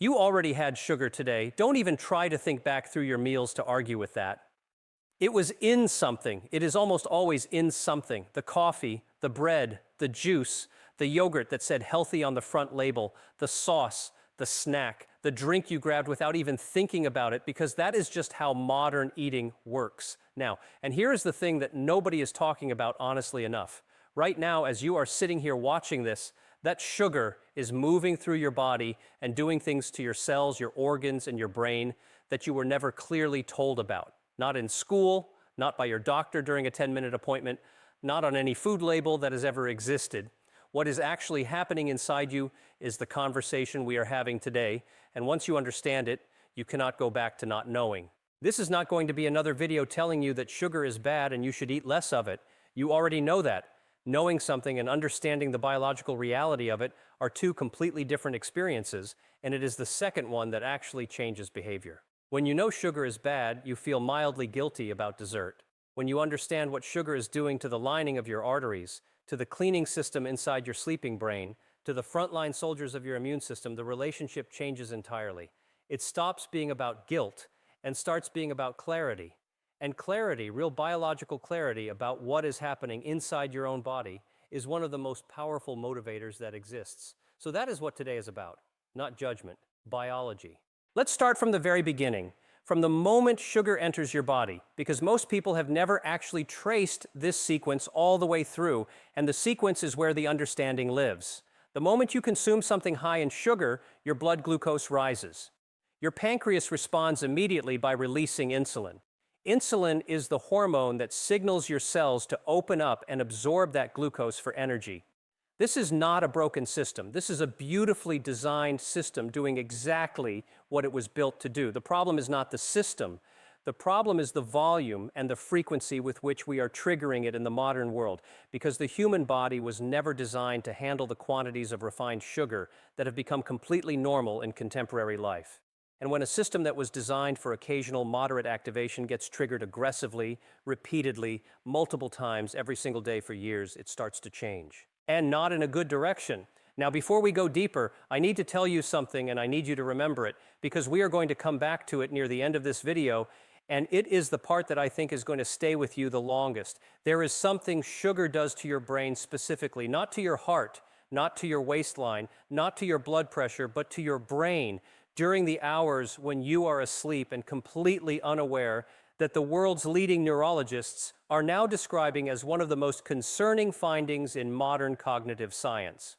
You already had sugar today. Don't even try to think back through your meals to argue with that. It was in something. It is almost always in something. The coffee, the bread, the juice, the yogurt that said healthy on the front label, the sauce, the snack, the drink you grabbed without even thinking about it, because that is just how modern eating works. Now, and here is the thing that nobody is talking about honestly enough. Right now, as you are sitting here watching this, that sugar is moving through your body and doing things to your cells, your organs, and your brain that you were never clearly told about. Not in school, not by your doctor during a 10-minute appointment, not on any food label that has ever existed. What is actually happening inside you is the conversation we are having today, and once you understand it, you cannot go back to not knowing. This is not going to be another video telling you that sugar is bad and you should eat less of it. You already know that. Knowing something and understanding the biological reality of it are two completely different experiences, and it is the second one that actually changes behavior. When you know sugar is bad, you feel mildly guilty about dessert. When you understand what sugar is doing to the lining of your arteries, to the cleaning system inside your sleeping brain, to the frontline soldiers of your immune system, the relationship changes entirely. It stops being about guilt and starts being about clarity. And clarity, real biological clarity about what is happening inside your own body, is one of the most powerful motivators that exists. So that is what today is about, not judgment, biology. Let's start from the very beginning, from the moment sugar enters your body, because most people have never actually traced this sequence all the way through, and the sequence is where the understanding lives. The moment you consume something high in sugar, your blood glucose rises. Your pancreas responds immediately by releasing insulin. Insulin is the hormone that signals your cells to open up and absorb that glucose for energy. This is not a broken system. This is a beautifully designed system doing exactly what it was built to do. The problem is not the system. The problem is the volume and the frequency with which we are triggering it in the modern world, because the human body was never designed to handle the quantities of refined sugar that have become completely normal in contemporary life. And when a system that was designed for occasional moderate activation gets triggered aggressively, repeatedly, multiple times every single day for years, it starts to change. And not in a good direction. Now, before we go deeper, I need to tell you something, and I need you to remember it, because we are going to come back to it near the end of this video, and it is the part that I think is going to stay with you the longest. There is something sugar does to your brain specifically, not to your heart, not to your waistline, not to your blood pressure, but to your brain, during the hours when you are asleep and completely unaware that the world's leading neurologists are now describing as one of the most concerning findings in modern cognitive science.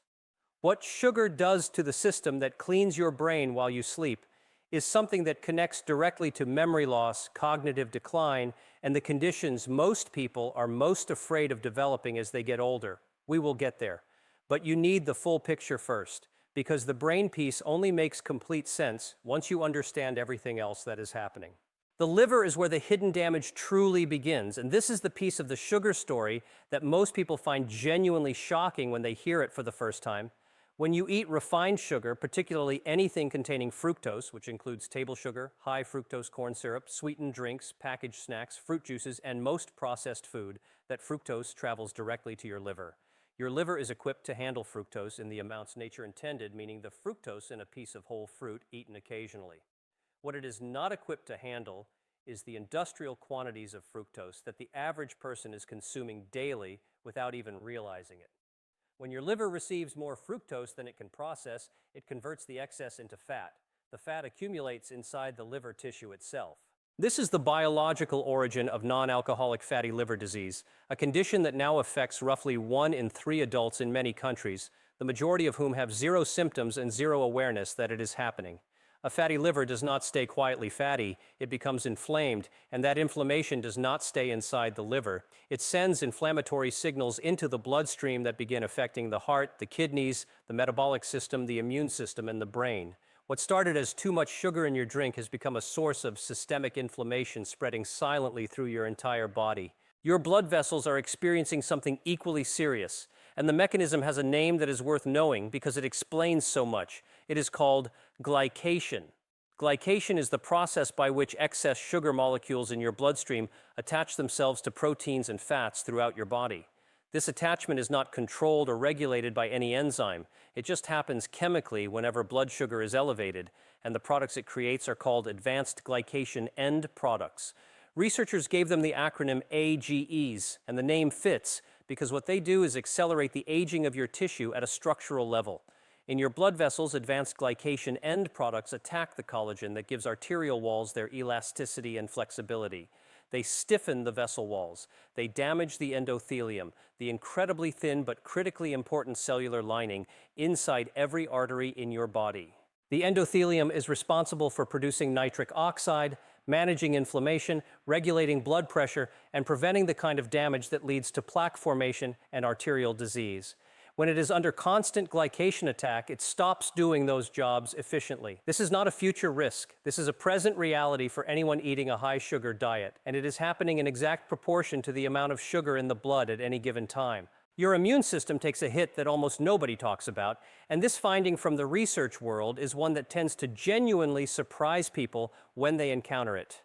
What sugar does to the system that cleans your brain while you sleep is something that connects directly to memory loss, cognitive decline, and the conditions most people are most afraid of developing as they get older. We will get there. But you need the full picture first, because the brain piece only makes complete sense once you understand everything else that is happening. The liver is where the hidden damage truly begins, and this is the piece of the sugar story that most people find genuinely shocking when they hear it for the first time. When you eat refined sugar, particularly anything containing fructose, which includes table sugar, high fructose corn syrup, sweetened drinks, packaged snacks, fruit juices, and most processed food, that fructose travels directly to your liver. Your liver is equipped to handle fructose in the amounts nature intended, meaning the fructose in a piece of whole fruit eaten occasionally. What it is not equipped to handle is the industrial quantities of fructose that the average person is consuming daily without even realizing it. When your liver receives more fructose than it can process, it converts the excess into fat. The fat accumulates inside the liver tissue itself. This is the biological origin of non-alcoholic fatty liver disease, a condition that now affects roughly 1 in 3 adults in many countries, the majority of whom have zero symptoms and zero awareness that it is happening. A fatty liver does not stay quietly fatty, it becomes inflamed, and that inflammation does not stay inside the liver. It sends inflammatory signals into the bloodstream that begin affecting the heart, the kidneys, the metabolic system, the immune system, and the brain. What started as too much sugar in your drink has become a source of systemic inflammation spreading silently through your entire body. Your blood vessels are experiencing something equally serious, and the mechanism has a name that is worth knowing because it explains so much. It is called glycation. Glycation is the process by which excess sugar molecules in your bloodstream attach themselves to proteins and fats throughout your body. This attachment is not controlled or regulated by any enzyme. It just happens chemically whenever blood sugar is elevated, and the products it creates are called Advanced Glycation End-products. Researchers gave them the acronym AGEs, and the name fits because what they do is accelerate the aging of your tissue at a structural level. In your blood vessels, Advanced Glycation End-products attack the collagen that gives arterial walls their elasticity and flexibility. They stiffen the vessel walls. They damage the endothelium, the incredibly thin but critically important cellular lining inside every artery in your body. The endothelium is responsible for producing nitric oxide, managing inflammation, regulating blood pressure, and preventing the kind of damage that leads to plaque formation and arterial disease. When it is under constant glycation attack, it stops doing those jobs efficiently. This is not a future risk. This is a present reality for anyone eating a high-sugar diet, and it is happening in exact proportion to the amount of sugar in the blood at any given time. Your immune system takes a hit that almost nobody talks about, and this finding from the research world is one that tends to genuinely surprise people when they encounter it.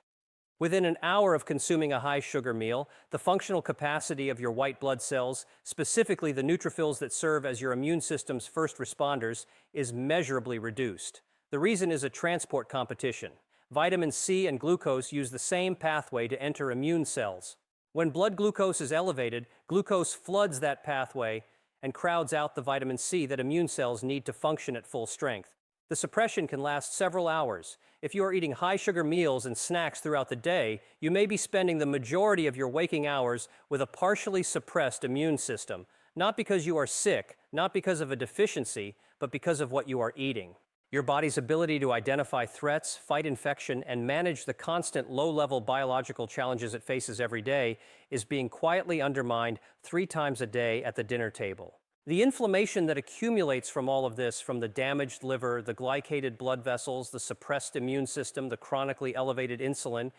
Within an hour of consuming a high-sugar meal, the functional capacity of your white blood cells, specifically the neutrophils that serve as your immune system's first responders, is measurably reduced. The reason is a transport competition. Vitamin C and glucose use the same pathway to enter immune cells. When blood glucose is elevated, glucose floods that pathway and crowds out the vitamin C that immune cells need to function at full strength. The suppression can last several hours. If you are eating high-sugar meals and snacks throughout the day, you may be spending the majority of your waking hours with a partially suppressed immune system, not because you are sick, not because of a deficiency, but because of what you are eating. Your body's ability to identify threats, fight infection, and manage the constant low-level biological challenges it faces every day is being quietly undermined 3 times a day at the dinner table. The inflammation that accumulates from all of this, from the damaged liver, the glycated blood vessels, the suppressed immune system, the chronically elevated insulin,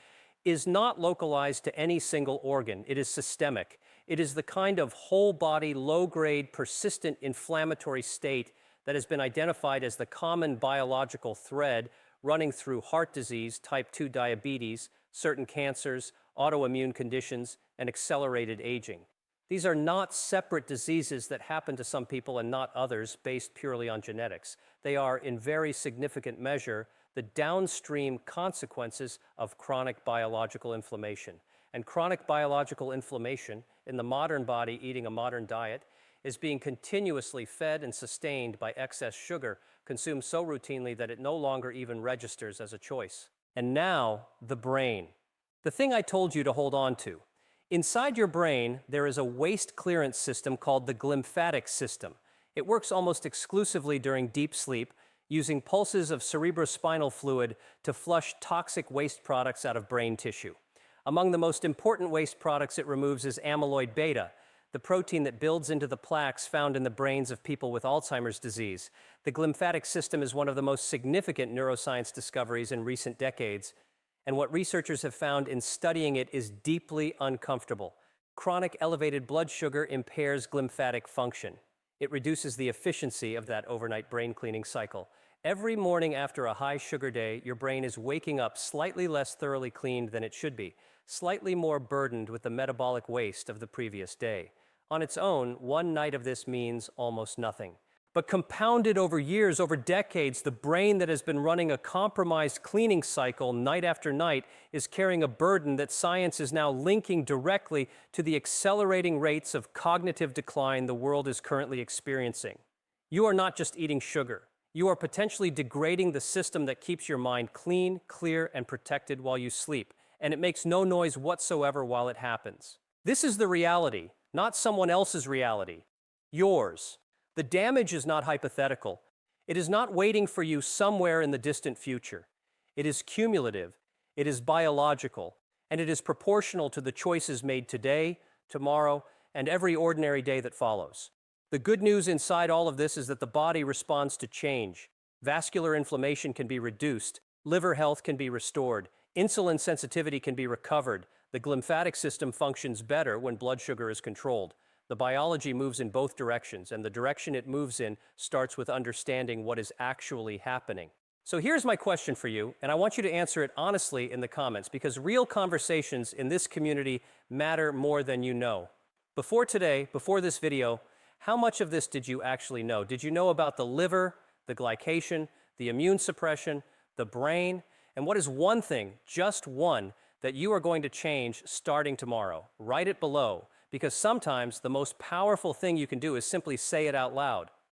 is not localized to any single organ. It is systemic. It is the kind of whole-body, low-grade, persistent inflammatory state that has been identified as the common biological thread running through heart disease, type 2 diabetes, certain cancers, autoimmune conditions, and accelerated aging. These are not separate diseases that happen to some people and not others based purely on genetics. They are, in very significant measure, the downstream consequences of chronic biological inflammation. And chronic biological inflammation in the modern body eating a modern diet is being continuously fed and sustained by excess sugar consumed so routinely that it no longer even registers as a choice. And now, the brain. The thing I told you to hold on to. Inside your brain, there is a waste clearance system called the glymphatic system. It works almost exclusively during deep sleep, using pulses of cerebrospinal fluid to flush toxic waste products out of brain tissue. Among the most important waste products it removes is amyloid beta, the protein that builds into the plaques found in the brains of people with Alzheimer's disease. The glymphatic system is one of the most significant neuroscience discoveries in recent decades, and what researchers have found in studying it is deeply uncomfortable. Chronic elevated blood sugar impairs glymphatic function. It reduces the efficiency of that overnight brain cleaning cycle. Every morning after a high sugar day, your brain is waking up slightly less thoroughly cleaned than it should be, slightly more burdened with the metabolic waste of the previous day. On its own, one night of this means almost nothing. But compounded over years, over decades, the brain that has been running a compromised cleaning cycle night after night is carrying a burden that science is now linking directly to the accelerating rates of cognitive decline the world is currently experiencing. You are not just eating sugar. You are potentially degrading the system that keeps your mind clean, clear, and protected while you sleep, and it makes no noise whatsoever while it happens. This is the reality, not someone else's reality. Yours. The damage is not hypothetical. It is not waiting for you somewhere in the distant future. It is cumulative, it is biological, and it is proportional to the choices made today, tomorrow, and every ordinary day that follows. The good news inside all of this is that the body responds to change. Vascular inflammation can be reduced, liver health can be restored, insulin sensitivity can be recovered, the glymphatic system functions better when blood sugar is controlled. The biology moves in both directions, and the direction it moves in starts with understanding what is actually happening. So here's my question for you, and I want you to answer it honestly in the comments, because real conversations in this community matter more than you know. Before today, before this video, how much of this did you actually know? Did you know about the liver, the glycation, the immune suppression, the brain? And what is one thing, just one, that you are going to change starting tomorrow? Write it below, because sometimes the most powerful thing you can do is simply say it out loud.